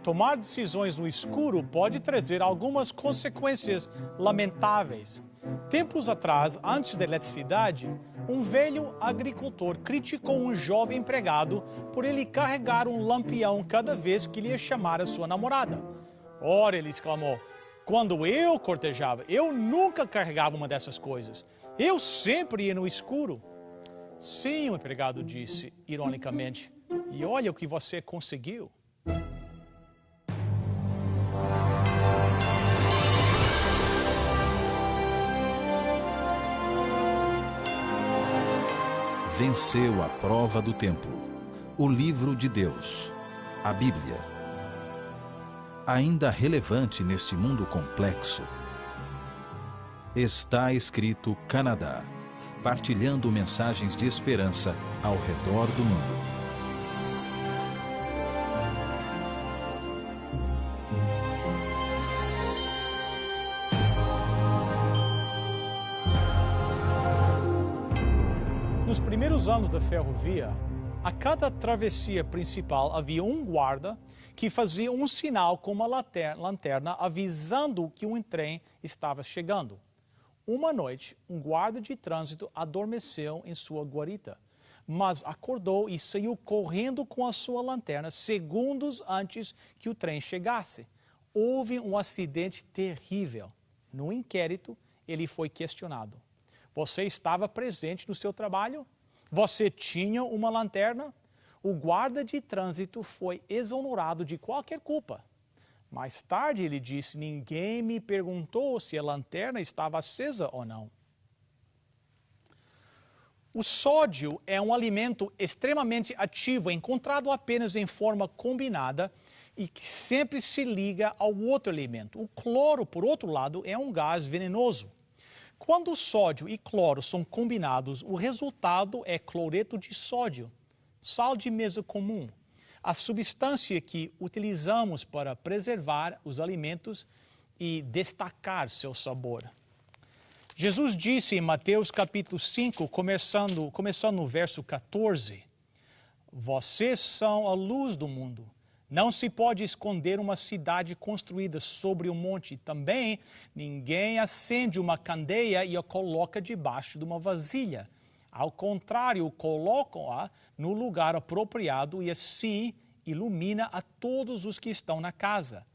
Tomar decisões no escuro pode trazer algumas consequências lamentáveis. Tempos atrás, antes da eletricidade, um velho agricultor criticou um jovem empregado por ele carregar um lampião cada vez que ele ia chamar a sua namorada. Ora, ele exclamou, quando eu cortejava, eu nunca carregava uma dessas coisas. Eu sempre ia no escuro. Sim, o empregado disse, ironicamente, e olha o que você conseguiu. Venceu a prova do tempo. O livro de Deus, a Bíblia. Ainda relevante neste mundo complexo. Está escrito Canadá, partilhando mensagens de esperança ao redor do mundo. Nos primeiros anos da ferrovia, a cada travessia principal havia um guarda que fazia um sinal com uma lanterna avisando que um trem estava chegando. Uma noite, um guarda de trânsito adormeceu em sua guarita, mas acordou e saiu correndo com a sua lanterna segundos antes que o trem chegasse. Houve um acidente terrível. No inquérito, ele foi questionado. Você estava presente no seu trabalho? Você tinha uma lanterna? O guarda de trânsito foi exonerado de qualquer culpa. Mais tarde ele disse, ninguém me perguntou se a lanterna estava acesa ou não. O sódio é um alimento extremamente ativo, encontrado apenas em forma combinada e que sempre se liga ao outro elemento. O cloro, por outro lado, é um gás venenoso. Quando o sódio e cloro são combinados, o resultado é cloreto de sódio, sal de mesa comum, a substância que utilizamos para preservar os alimentos e destacar seu sabor. Jesus disse em Mateus capítulo 5, começando no verso 14, vocês são a luz do mundo. Não se pode esconder uma cidade construída sobre um monte. Também, ninguém acende uma candeia e a coloca debaixo de uma vasilha. Ao contrário, colocam-a no lugar apropriado e assim ilumina a todos os que estão na casa.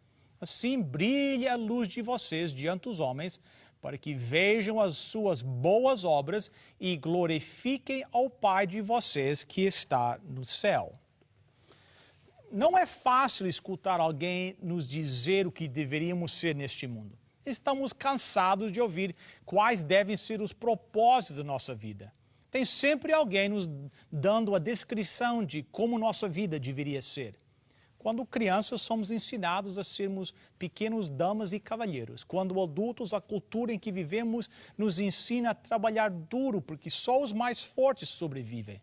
Assim brilhe a luz de vocês diante dos homens, para que vejam as suas boas obras e glorifiquem ao Pai de vocês que está no céu. Não é fácil escutar alguém nos dizer o que deveríamos ser neste mundo. Estamos cansados de ouvir quais devem ser os propósitos da nossa vida. Tem sempre alguém nos dando a descrição de como nossa vida deveria ser. Quando crianças, somos ensinados a sermos pequenos damas e cavalheiros. Quando adultos, a cultura em que vivemos nos ensina a trabalhar duro, porque só os mais fortes sobrevivem.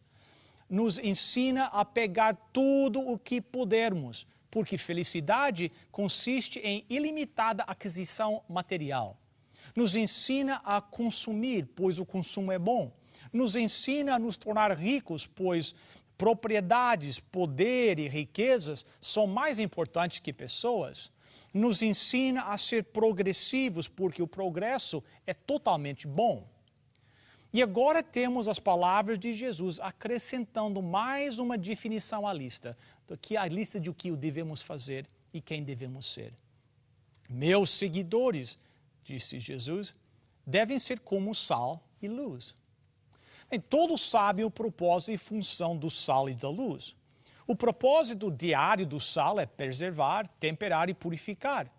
Nos ensina a pegar tudo o que pudermos, porque felicidade consiste em ilimitada aquisição material. Nos ensina a consumir, pois o consumo é bom. Nos ensina a nos tornar ricos, pois propriedades, poder e riquezas são mais importantes que pessoas. Nos ensina a ser progressivos, porque o progresso é totalmente bom. E agora temos as palavras de Jesus acrescentando mais uma definição à lista, a lista de o que devemos fazer e quem devemos ser. Meus seguidores, disse Jesus, devem ser como sal e luz. Bem, todos sabem o propósito e função do sal e da luz. O propósito diário do sal é preservar, temperar e purificar.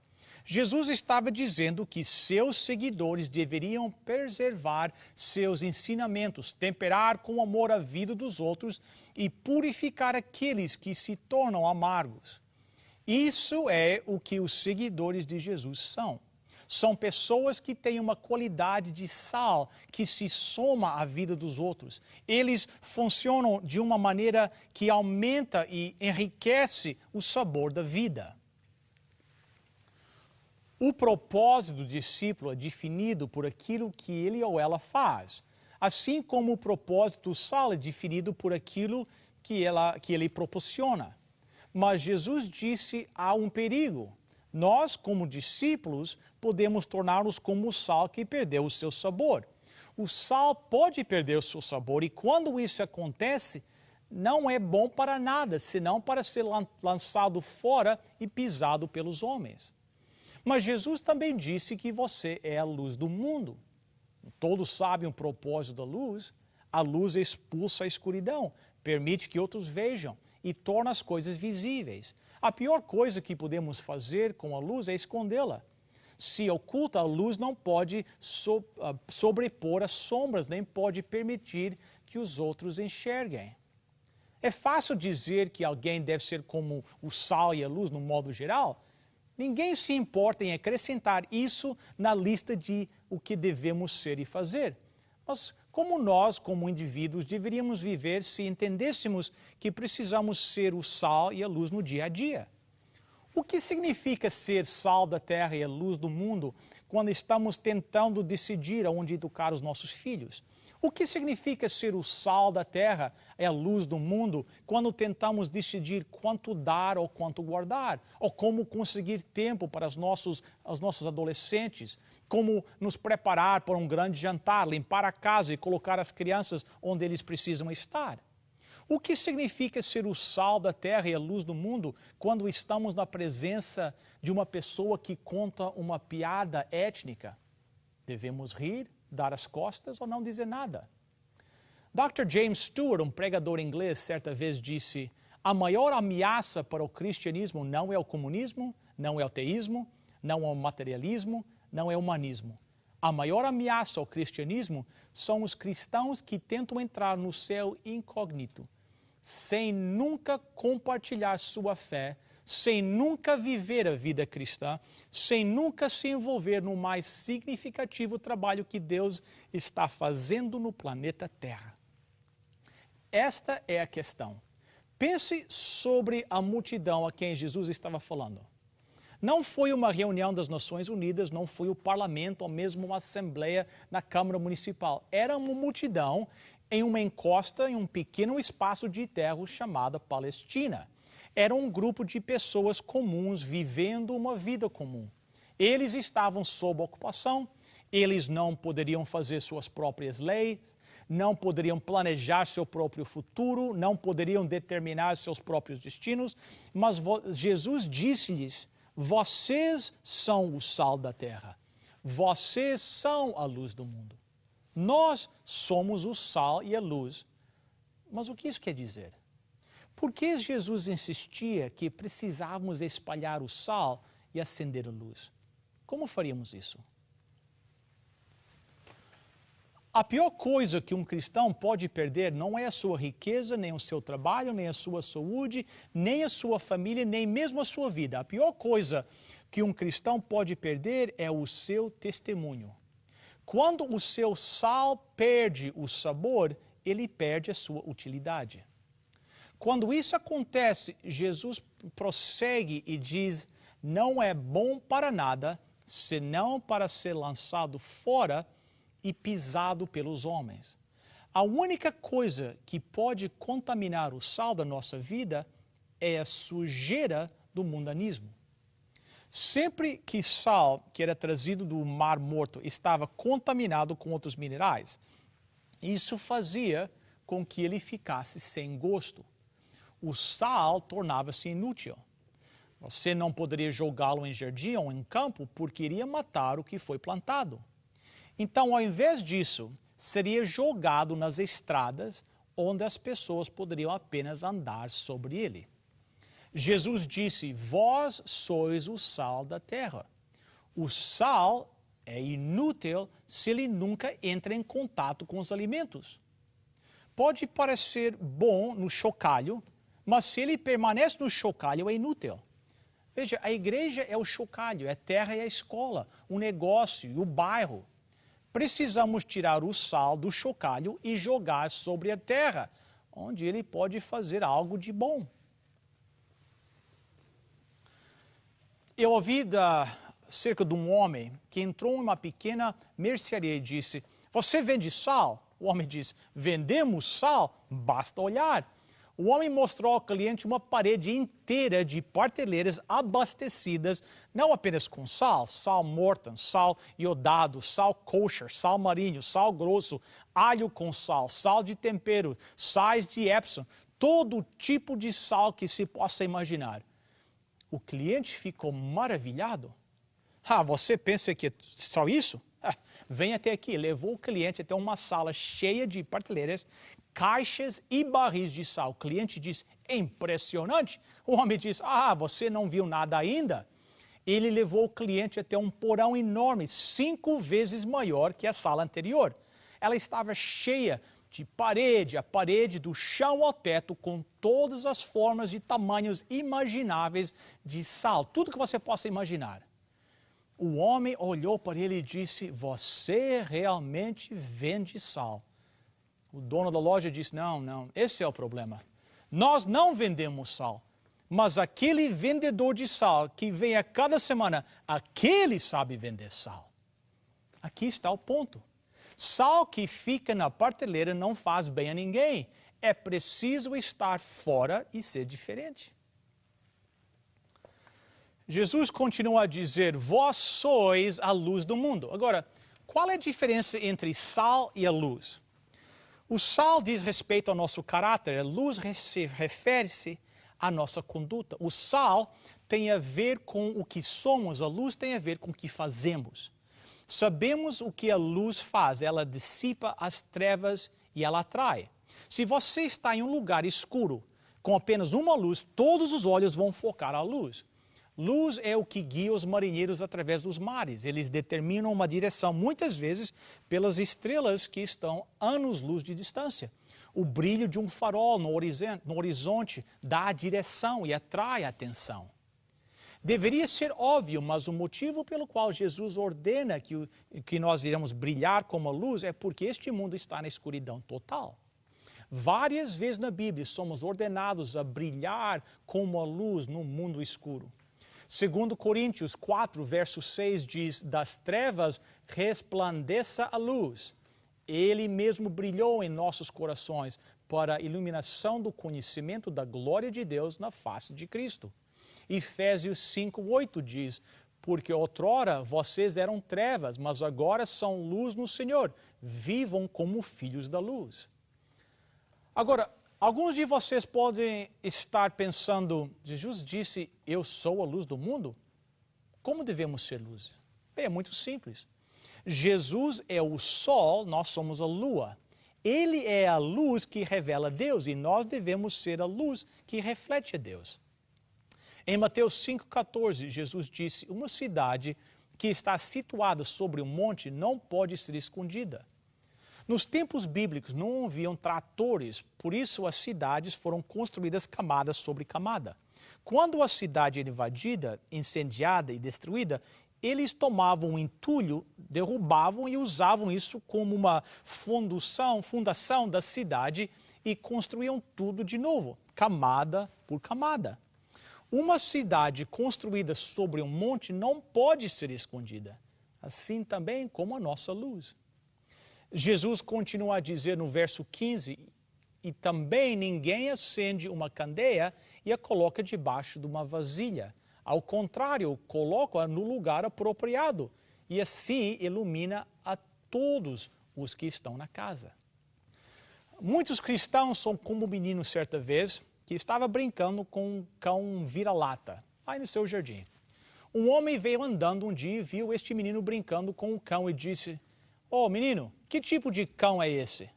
Jesus estava dizendo que seus seguidores deveriam preservar seus ensinamentos, temperar com amor a vida dos outros e purificar aqueles que se tornam amargos. Isso é o que os seguidores de Jesus são. São pessoas que têm uma qualidade de sal que se soma à vida dos outros. Eles funcionam de uma maneira que aumenta e enriquece o sabor da vida. O propósito do discípulo é definido por aquilo que ele ou ela faz, assim como o propósito do sal é definido por aquilo que ele proporciona. Mas Jesus disse há um perigo. Nós, como discípulos, podemos tornar-nos como o sal que perdeu o seu sabor. O sal pode perder o seu sabor e quando isso acontece, não é bom para nada, senão para ser lançado fora e pisado pelos homens. Mas Jesus também disse que você é a luz do mundo. Todos sabem o propósito da luz. A luz expulsa a escuridão, permite que outros vejam e torna as coisas visíveis. A pior coisa que podemos fazer com a luz é escondê-la. Se oculta, a luz não pode sobrepor as sombras, nem pode permitir que os outros enxerguem. É fácil dizer que alguém deve ser como o sal e a luz no modo geral. Ninguém se importa em acrescentar isso na lista de o que devemos ser e fazer. Mas como nós, como indivíduos, deveríamos viver se entendêssemos que precisamos ser o sal e a luz no dia a dia? O que significa ser sal da terra e a luz do mundo quando estamos tentando decidir aonde educar os nossos filhos? O que significa ser o sal da terra e a luz do mundo quando tentamos decidir quanto dar ou quanto guardar? Ou como conseguir tempo para os nossos adolescentes? Como nos preparar para um grande jantar, limpar a casa e colocar as crianças onde eles precisam estar? O que significa ser o sal da terra e a luz do mundo quando estamos na presença de uma pessoa que conta uma piada étnica? Devemos rir, dar as costas ou não dizer nada? Dr. James Stewart, um pregador inglês, certa vez disse: a maior ameaça para o cristianismo não é o comunismo, não é o teísmo, não é o materialismo, não é o humanismo. A maior ameaça ao cristianismo são os cristãos que tentam entrar no céu incógnito, sem nunca compartilhar sua fé, sem nunca viver a vida cristã, sem nunca se envolver no mais significativo trabalho que Deus está fazendo no planeta Terra. Esta é a questão. Pense sobre a multidão a quem Jesus estava falando. Não foi uma reunião das Nações Unidas, não foi o parlamento ou mesmo uma assembleia na Câmara Municipal. Era uma multidão em uma encosta, em um pequeno espaço de terra chamado Palestina. Era um grupo de pessoas comuns vivendo uma vida comum. Eles estavam sob ocupação, eles não poderiam fazer suas próprias leis, não poderiam planejar seu próprio futuro, não poderiam determinar seus próprios destinos, mas Jesus disse-lhes: vocês são o sal da terra, vocês são a luz do mundo. Nós somos o sal e a luz. Mas o que isso quer dizer? Por que Jesus insistia que precisávamos espalhar o sal e acender a luz? Como faríamos isso? A pior coisa que um cristão pode perder não é a sua riqueza, nem o seu trabalho, nem a sua saúde, nem a sua família, nem mesmo a sua vida. A pior coisa que um cristão pode perder é o seu testemunho. Quando o seu sal perde o sabor, ele perde a sua utilidade. Quando isso acontece, Jesus prossegue e diz: não é bom para nada, senão para ser lançado fora e pisado pelos homens. A única coisa que pode contaminar o sal da nossa vida é a sujeira do mundanismo. Sempre que sal, que era trazido do Mar Morto, estava contaminado com outros minerais, isso fazia com que ele ficasse sem gosto. O sal tornava-se inútil. Você não poderia jogá-lo em jardim ou em campo porque iria matar o que foi plantado. Então, ao invés disso, seria jogado nas estradas onde as pessoas poderiam apenas andar sobre ele. Jesus disse: vós sois o sal da terra. O sal é inútil se ele nunca entra em contato com os alimentos. Pode parecer bom no chocalho, mas se ele permanece no chocalho é inútil. Veja, a igreja é o chocalho, a terra é a escola, o negócio e o bairro. Precisamos tirar o sal do chocalho e jogar sobre a terra, onde ele pode fazer algo de bom. Eu ouvi acerca de um homem que entrou em uma pequena mercearia e disse: você vende sal? O homem disse: vendemos sal? Basta olhar. O homem mostrou ao cliente uma parede inteira de prateleiras abastecidas não apenas com sal, sal Morton, sal iodado, sal kosher, sal marinho, sal grosso, alho com sal, sal de tempero, sais de Epsom, todo tipo de sal que se possa imaginar. O cliente ficou maravilhado. Você pensa que é só isso? Vem até aqui. Levou o cliente até uma sala cheia de prateleiras, caixas e barris de sal. O cliente diz, é impressionante. O homem diz, você não viu nada ainda? Ele levou o cliente até um porão enorme, 5 vezes maior que a sala anterior. Ela estava cheia de a parede do chão ao teto, com todas as formas e tamanhos imagináveis de sal, tudo que você possa imaginar. O homem olhou para ele e disse, você realmente vende sal. O dono da loja disse, não, esse é o problema. Nós não vendemos sal, mas aquele vendedor de sal que vem a cada semana, aquele sabe vender sal. Aqui está o ponto. Sal que fica na prateleira não faz bem a ninguém. É preciso estar fora e ser diferente. Jesus continua a dizer, vós sois a luz do mundo. Agora, qual é a diferença entre sal e a luz? O sal diz respeito ao nosso caráter, a luz refere-se à nossa conduta. O sal tem a ver com o que somos, a luz tem a ver com o que fazemos. Sabemos o que a luz faz, ela dissipa as trevas e ela atrai. Se você está em um lugar escuro, com apenas uma luz, todos os olhos vão focar a luz. Luz é o que guia os marinheiros através dos mares. Eles determinam uma direção, muitas vezes, pelas estrelas que estão anos-luz de distância. O brilho de um farol no horizonte dá a direção e atrai a atenção. Deveria ser óbvio, mas o motivo pelo qual Jesus ordena que nós iremos brilhar como a luz é porque este mundo está na escuridão total. Várias vezes na Bíblia somos ordenados a brilhar como a luz no mundo escuro. 2 Coríntios 4, verso 6 diz, das trevas resplandeça a luz. Ele mesmo brilhou em nossos corações para a iluminação do conhecimento da glória de Deus na face de Cristo. Efésios 5, 8 diz, porque outrora vocês eram trevas, mas agora são luz no Senhor. Vivam como filhos da luz. Agora, alguns de vocês podem estar pensando, Jesus disse, eu sou a luz do mundo? Como devemos ser luz? Bem, é muito simples. Jesus é o sol, nós somos a lua. Ele é a luz que revela Deus e nós devemos ser a luz que reflete a Deus. Em Mateus 5,14, Jesus disse, uma cidade que está situada sobre um monte não pode ser escondida. Nos tempos bíblicos não haviam tratores, por isso as cidades foram construídas camada sobre camada. Quando a cidade era invadida, incendiada e destruída, eles tomavam um entulho, derrubavam e usavam isso como uma fundação da cidade e construíam tudo de novo, camada por camada. Uma cidade construída sobre um monte não pode ser escondida, assim também como a nossa luz. Jesus continua a dizer no verso 15, e também ninguém acende uma candeia e a coloca debaixo de uma vasilha. Ao contrário, coloca-a no lugar apropriado e assim ilumina a todos os que estão na casa. Muitos cristãos são como um menino certa vez que estava brincando com um cão vira-lata, aí no seu jardim. Um homem veio andando um dia e viu este menino brincando com o cão e disse, menino, que tipo de cão é esse?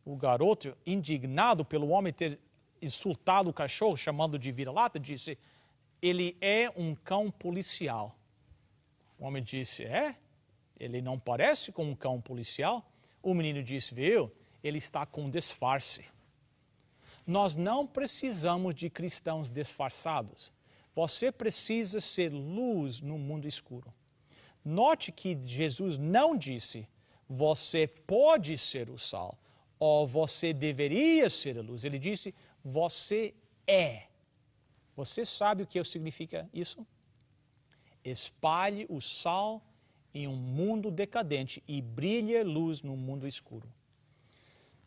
O garoto, indignado pelo homem ter insultado o cachorro, chamando de vira-lata, disse, ele é um cão policial. O homem disse, ele não parece com um cão policial? O menino disse, viu, ele está com disfarce. Nós não precisamos de cristãos disfarçados. Você precisa ser luz no mundo escuro. Note que Jesus não disse, você pode ser o sal, ou você deveria ser a luz. Ele disse, você é. Você sabe o que significa isso? Espalhe o sal em um mundo decadente e brilhe luz no mundo escuro.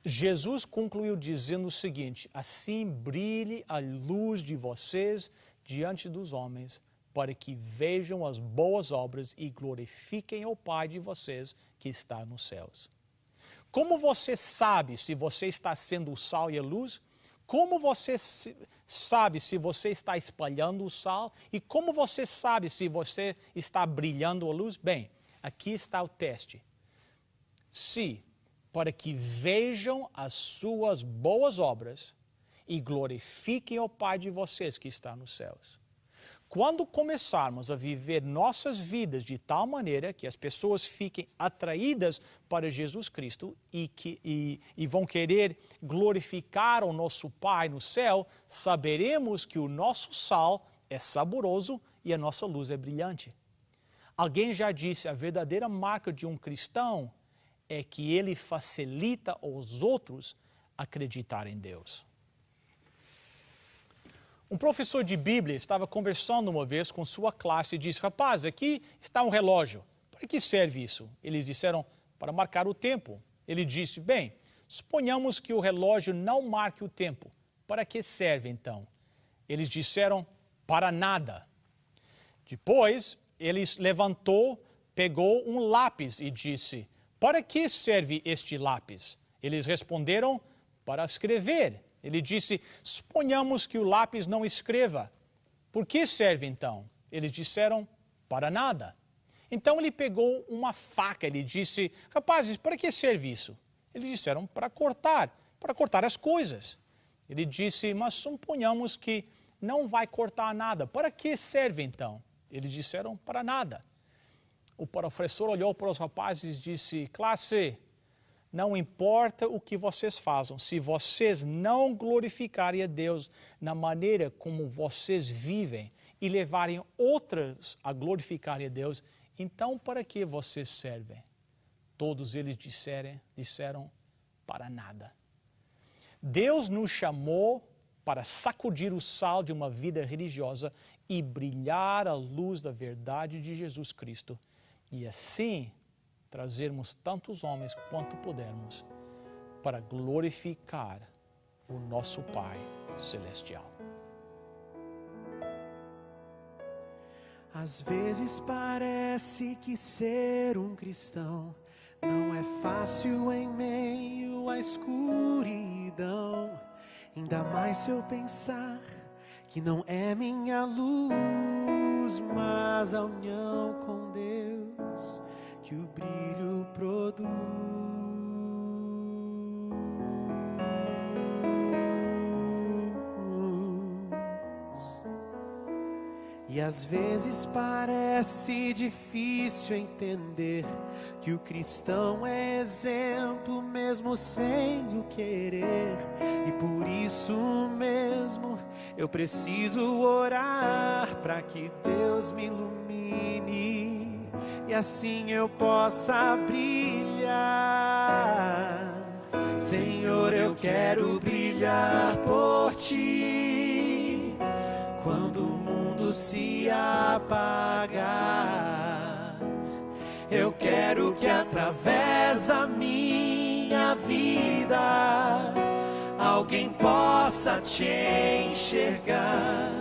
Jesus concluiu dizendo o seguinte: assim brilhe a luz de vocês diante dos homens, para que vejam as boas obras e glorifiquem o Pai de vocês que está nos céus. Como você sabe se você está sendo o sal e a luz? Como você sabe se você está espalhando o sal? E como você sabe se você está brilhando a luz? Bem, aqui está o teste. Se para que vejam as suas boas obras e glorifiquem o Pai de vocês que está nos céus. Quando começarmos a viver nossas vidas de tal maneira que as pessoas fiquem atraídas para Jesus Cristo e vão querer glorificar o nosso Pai no céu, saberemos que o nosso sal é saboroso e a nossa luz é brilhante. Alguém já disse, a verdadeira marca de um cristão é que ele facilita aos outros acreditar em Deus. Um professor de Bíblia estava conversando uma vez com sua classe e disse: rapaz, aqui está um relógio. Para que serve isso? Eles disseram: para marcar o tempo. Ele disse: bem, suponhamos que o relógio não marque o tempo. Para que serve então? Eles disseram: para nada. Depois, ele levantou, pegou um lápis e disse: para que serve este lápis? Eles responderam: para escrever. Ele disse: suponhamos que o lápis não escreva. Por que serve então? Eles disseram: para nada. Então ele pegou uma faca, ele disse: rapazes, para que serve isso? Eles disseram: para cortar as coisas. Ele disse: mas suponhamos que não vai cortar nada. Para que serve então? Eles disseram: para nada. O professor olhou para os rapazes e disse: classe, não importa o que vocês façam, se vocês não glorificarem a Deus na maneira como vocês vivem e levarem outras a glorificarem a Deus, então para que vocês servem? Todos eles disseram para nada. Deus nos chamou para sacudir o sal de uma vida religiosa e brilhar a luz da verdade de Jesus Cristo. E assim trazermos tantos homens quanto pudermos para glorificar o nosso Pai Celestial. Às vezes parece que ser um cristão não é fácil em meio à escuridão. Ainda mais se eu pensar que não é minha luz, mas a união com Deus que o brilho produz. E às vezes parece difícil entender que o cristão é exemplo mesmo sem o querer. E por isso mesmo eu preciso orar para que Deus me ilumine e assim eu possa brilhar. Senhor, eu quero brilhar por Ti quando o mundo se apagar. Eu quero que através da minha vida alguém possa Te enxergar.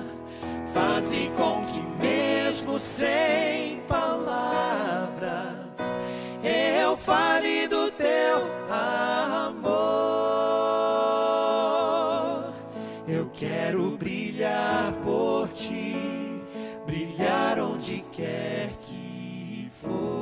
Faze com que mesmo sem palavras eu fale do Teu amor. Eu quero brilhar por Ti, brilhar onde quer que for.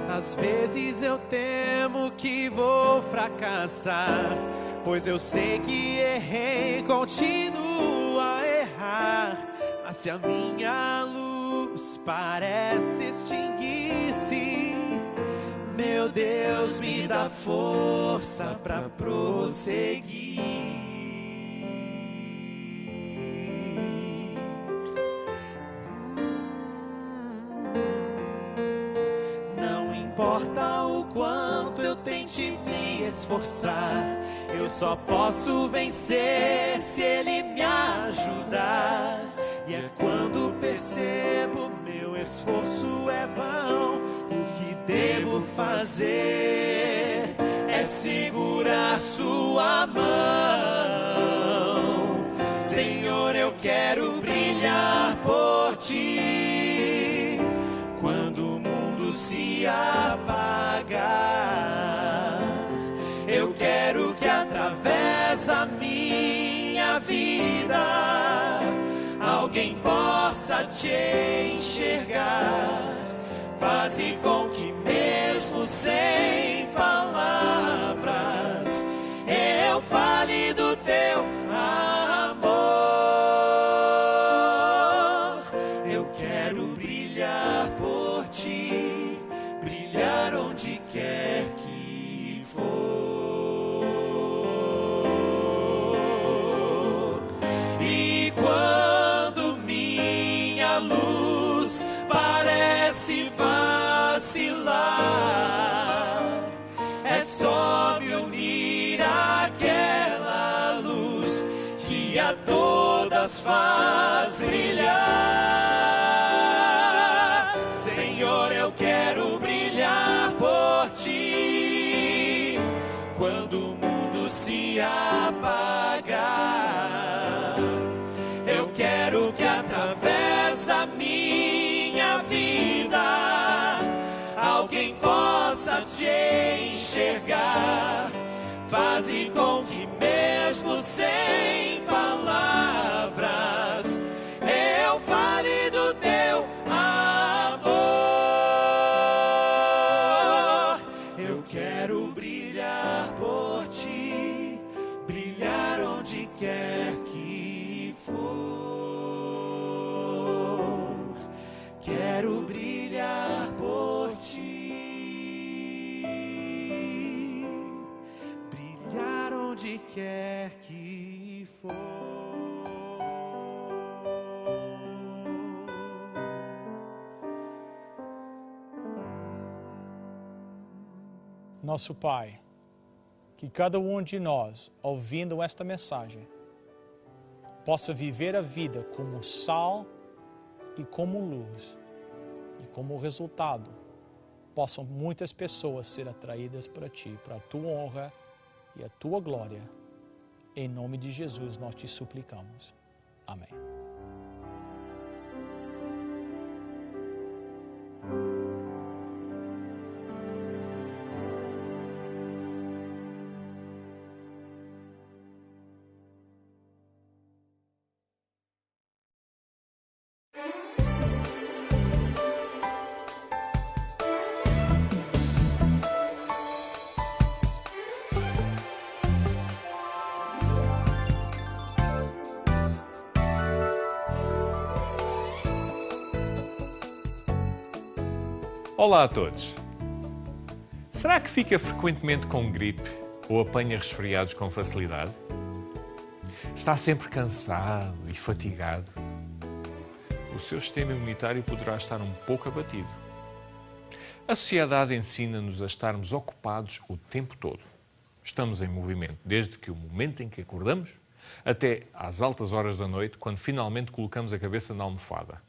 Às vezes eu temo que vou fracassar, pois eu sei que errei, continuo a errar. Mas se a minha luz parece extinguir-se, meu Deus, me dá força para prosseguir. Não importa o quanto eu tente me esforçar, eu só posso vencer se Ele me ajudar. E é quando percebo meu esforço é vão. O que devo fazer é segurar sua mão. Senhor, eu quero brilhar por ti. Quando o mundo se apagar, eu quero que através da minha vida alguém possa te enxergar. Faze com que mesmo sem palavras eu fale do teu amor. Eu quero brilhar por ti, brilhar onde quer que for. E quando minha luz parece vacilar, é só me unir àquela luz que a todas faz brilhar. Senhor, eu quero brilhar por ti. Quando o mundo se apagar, eu quero que através da minha vida alguém possa te enxergar. Faze com que mesmo sem palavras eu fale do teu amor. Eu quero brilhar por ti, brilhar onde quer que for. Quero brilhar por ti, brilhar onde quer que for. Nosso Pai, que cada um de nós, ouvindo esta mensagem, possa viver a vida como sal e como luz, e como resultado, possam muitas pessoas ser atraídas para Ti, para a Tua honra e a Tua glória. Em nome de Jesus nós te suplicamos. Amém. Olá a todos! Será que fica frequentemente com gripe ou apanha resfriados com facilidade? Está sempre cansado e fatigado? O seu sistema imunitário poderá estar um pouco abatido. A sociedade ensina-nos a estarmos ocupados o tempo todo. Estamos em movimento desde que o momento em que acordamos até às altas horas da noite, quando finalmente colocamos a cabeça na almofada.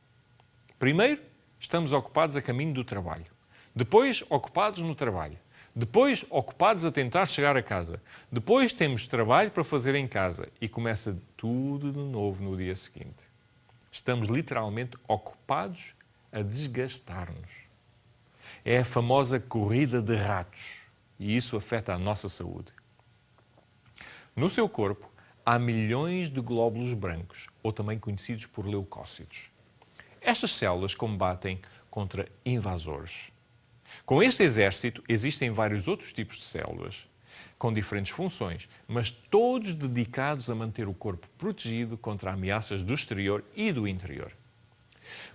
Primeiro, estamos ocupados a caminho do trabalho. Depois, ocupados no trabalho. Depois, ocupados a tentar chegar a casa. Depois, temos trabalho para fazer em casa. E começa tudo de novo no dia seguinte. Estamos literalmente ocupados a desgastar-nos. É a famosa corrida de ratos. E isso afeta a nossa saúde. No seu corpo, há milhões de glóbulos brancos, ou também conhecidos por leucócitos. Estas células combatem contra invasores. Com este exército, existem vários outros tipos de células, com diferentes funções, mas todos dedicados a manter o corpo protegido contra ameaças do exterior e do interior.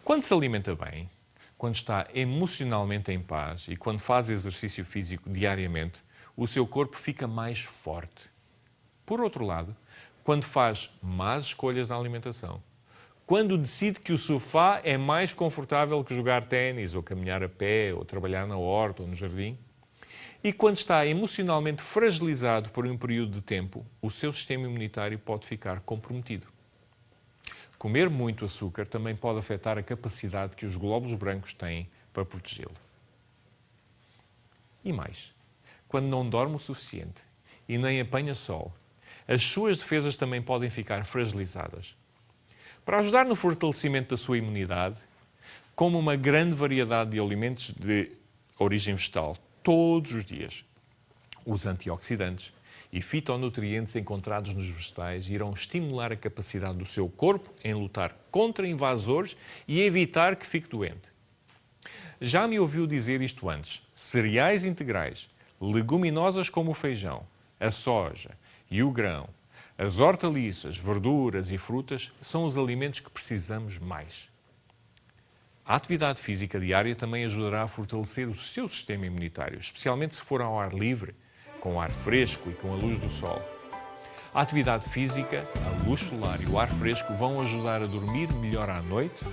Quando se alimenta bem, quando está emocionalmente em paz e quando faz exercício físico diariamente, o seu corpo fica mais forte. Por outro lado, quando faz más escolhas na alimentação, quando decide que o sofá é mais confortável que jogar ténis, ou caminhar a pé, ou trabalhar na horta ou no jardim, e quando está emocionalmente fragilizado por um período de tempo, o seu sistema imunitário pode ficar comprometido. comer muito açúcar também pode afetar a capacidade que os glóbulos brancos têm para protegê-lo. E mais, quando não dorme o suficiente e nem apanha sol, as suas defesas também podem ficar fragilizadas. Para ajudar no fortalecimento da sua imunidade, coma uma grande variedade de alimentos de origem vegetal todos os dias. Os antioxidantes e fitonutrientes encontrados nos vegetais irão estimular a capacidade do seu corpo em lutar contra invasores e evitar que fique doente. Já me ouviu dizer isto antes: cereais integrais, leguminosas como o feijão, a soja e o grão, as hortaliças, verduras e frutas são os alimentos que precisamos mais. A atividade física diária também ajudará a fortalecer o seu sistema imunitário, especialmente se for ao ar livre, com ar fresco e com a luz do sol. A atividade física, a luz solar e o ar fresco vão ajudar a dormir melhor à noite,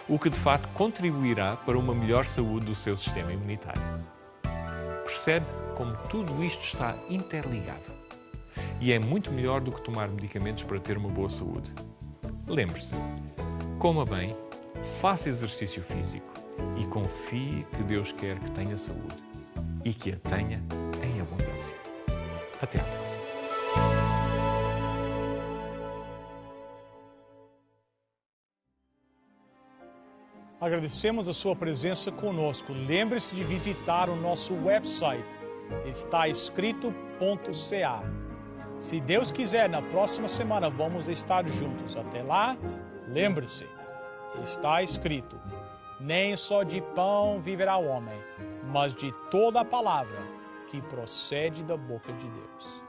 o que de facto contribuirá para uma melhor saúde do seu sistema imunitário. Percebe como tudo isto está interligado? E é muito melhor do que tomar medicamentos para ter uma boa saúde. Lembre-se, coma bem, faça exercício físico e confie que Deus quer que tenha saúde e que a tenha em abundância. Até à próxima. Agradecemos a sua presença conosco. Lembre-se de visitar o nosso website, estaescrito.ca. Se Deus quiser, na próxima semana vamos estar juntos. Até lá, lembre-se, está escrito: nem só de pão viverá o homem, mas de toda a palavra que procede da boca de Deus.